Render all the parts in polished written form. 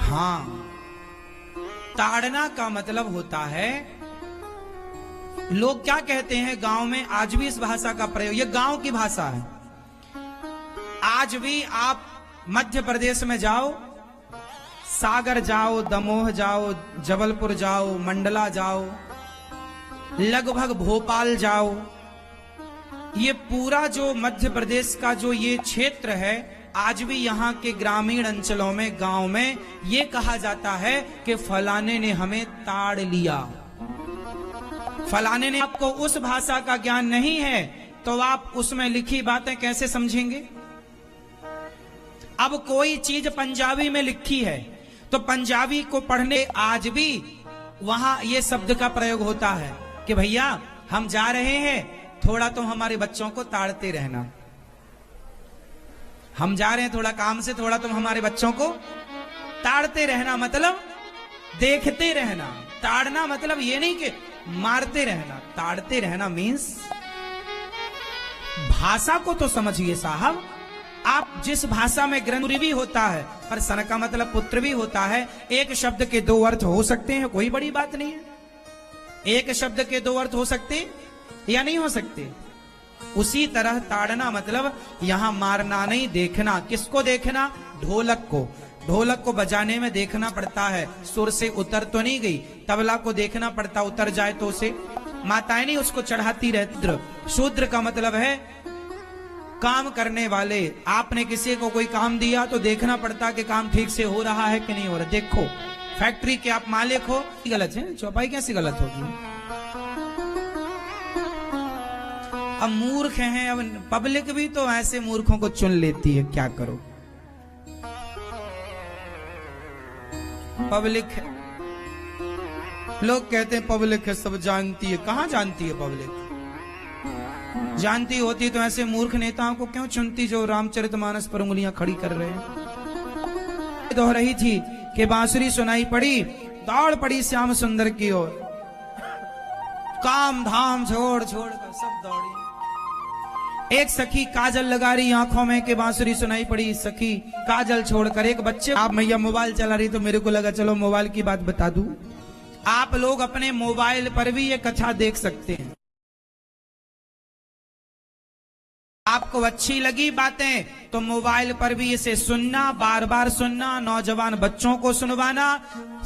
हाँ, ताड़ना का मतलब होता है, लोग क्या कहते हैं गांव में आज भी इस भाषा का प्रयोग, ये गांव की भाषा है। आज भी आप मध्य प्रदेश में जाओ, सागर जाओ, दमोह जाओ, जबलपुर जाओ, मंडला जाओ, लगभग भोपाल जाओ, ये पूरा जो मध्य प्रदेश का जो ये क्षेत्र है, आज भी यहाँ के ग्रामीण अंचलों में, गांव में ये कहा जाता है कि फलाने ने हमें ताड़ लिया। फलाने ने, आपको उस भाषा का ज्ञान नहीं है तो आप उसमें लिखी बातें कैसे समझेंगे? अब कोई चीज पंजाबी में लिखी है तो पंजाबी को पढ़ने आज भी वहां ये शब्द का प्रयोग होता है कि भैया हम जा रहे हैं, थोड़ा तुम हमारे बच्चों को ताड़ते रहना। हम जा रहे हैं थोड़ा काम से, थोड़ा तुम हमारे बच्चों को ताड़ते रहना, मतलब देखते रहना। ताड़ना मतलब ये नहीं कि मारते रहना, ताड़ते रहना मीन्स भाषा को तो समझिए साहब। आप जिस भाषा में ग्रंथ भी होता है पर सन का मतलब पुत्र भी होता है, एक शब्द के दो अर्थ हो सकते हैं, कोई बड़ी बात नहीं है। एक शब्द के दो अर्थ हो सकते या नहीं हो सकते। उसी तरह ताड़ना मतलब यहां मारना नहीं, देखना। किसको देखना? ढोलक को। ढोलक को बजाने में देखना पड़ता है, सुर से उतर तो नहीं गई। तबला को देखना पड़ता, उतर जाए तो उसे माताएं नहीं उसको चढ़ाती रहती। शूद्र का मतलब है काम करने वाले। आपने किसी को कोई काम दिया तो देखना पड़ता कि काम ठीक से हो रहा है कि नहीं हो रहा। देखो, फैक्ट्री के आप मालिक हो, गलत है, चौपाई कैसी गलत होगी? अब मूर्ख हैं, अब पब्लिक भी तो ऐसे मूर्खों को चुन लेती है, क्या करो। पब्लिक है, लोग कहते हैं पब्लिक है, सब जानती है। कहां जानती है पब्लिक? जानती होती तो ऐसे मूर्ख नेताओं को क्यों चुनती जो रामचरितमानस पर उंगलियां खड़ी कर रहे हैं। दोह रही थी कि बांसुरी सुनाई पड़ी, दौड़ पड़ी श्याम सुंदर की ओर, काम धाम छोड़ छोड़ कर सब दौड़ी। एक सखी काजल लगा रही आंखों में कि बांसुरी सुनाई पड़ी, सखी काजल छोड़कर। एक बच्चे, आप मैया मोबाइल चला रही तो मेरे को लगा चलो मोबाइल की बात बता दूं। आप लोग अपने मोबाइल पर भी ये कथा देख सकते हैं। आपको अच्छी लगी बातें तो मोबाइल पर भी इसे सुनना, बार बार सुनना, नौजवान बच्चों को सुनवाना।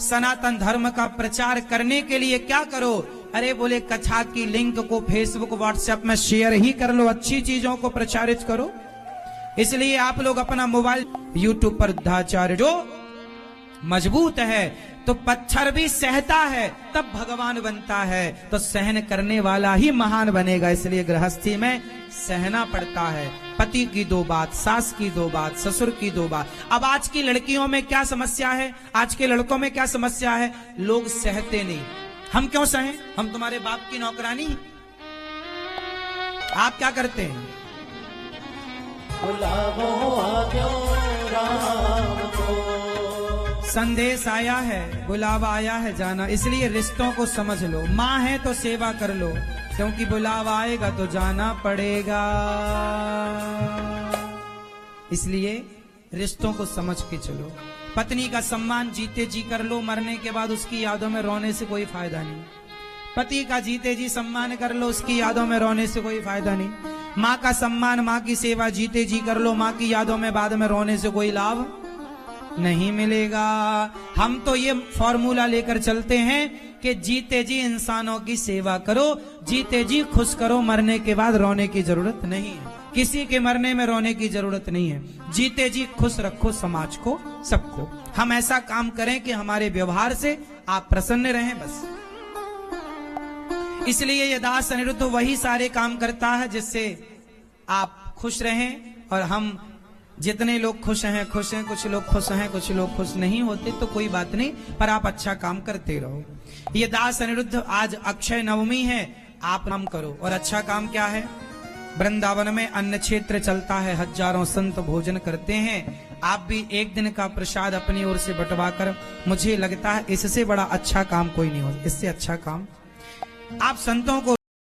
सनातन धर्म का प्रचार करने के लिए क्या करो? अरे बोले कथा की लिंक को फेसबुक व्हाट्सएप में शेयर ही कर लो, अच्छी चीजों को प्रचारित करो। इसलिए आप लोग अपना मोबाइल, यूट्यूब पर बुद्धाचार्य जो मजबूत है तो पत्थर भी सहता है तब भगवान बनता है, तो सहन करने वाला ही महान बनेगा। इसलिए गृहस्थी में सहना पड़ता है। पति की दो बात, सास की दो बात, ससुर की दो बात। अब आज की लड़कियों में क्या समस्या है, आज के लड़कों में क्या समस्या है? लोग सहते नहीं। हम क्यों सहें? हम तुम्हारे बाप की नौकरानी? आप क्या करते हैं? संदेश आया है, बुलावा आया है, जाना। इसलिए रिश्तों को समझ लो। माँ है तो सेवा कर लो, क्योंकि बुलावा आएगा तो जाना पड़ेगा। इसलिए रिश्तों को समझ के चलो। पत्नी का सम्मान जीते जी कर लो, मरने के बाद उसकी यादों में रोने से कोई फायदा नहीं। पति का जीते जी सम्मान कर लो, उसकी यादों में रोने से कोई फायदा नहीं। माँ का सम्मान, माँ की सेवा जीते जी कर लो, माँ की यादों में बाद में रोने से कोई लाभ नहीं मिलेगा। हम तो ये फॉर्मूला लेकर चलते हैं कि जीते जी इंसानों की सेवा करो, जीते जी खुश करो, मरने के बाद रोने की जरूरत नहीं है। किसी के मरने में रोने की जरूरत नहीं है। जीते जी खुश रखो समाज को, सबको। हम ऐसा काम करें कि हमारे व्यवहार से आप प्रसन्न रहें, बस। इसलिए ये दास अनिरुद्ध वही सारे काम करता है जिससे आप खुश रहें। और हम जितने लोग खुश हैं, कुछ लोग खुश हैं, कुछ लोग खुश नहीं होते तो कोई बात नहीं, पर आप अच्छा काम करते रहो। ये दास अनिरुद्ध, आज अक्षय नवमी है, आप नाम करो। और अच्छा काम क्या है? वृंदावन में अन्न क्षेत्र चलता है, हजारों संत भोजन करते हैं। आप भी एक दिन का प्रसाद अपनी ओर से बंटवा कर, मुझे लगता है इससे बड़ा अच्छा काम कोई नहीं हो। इससे अच्छा काम आप संतों को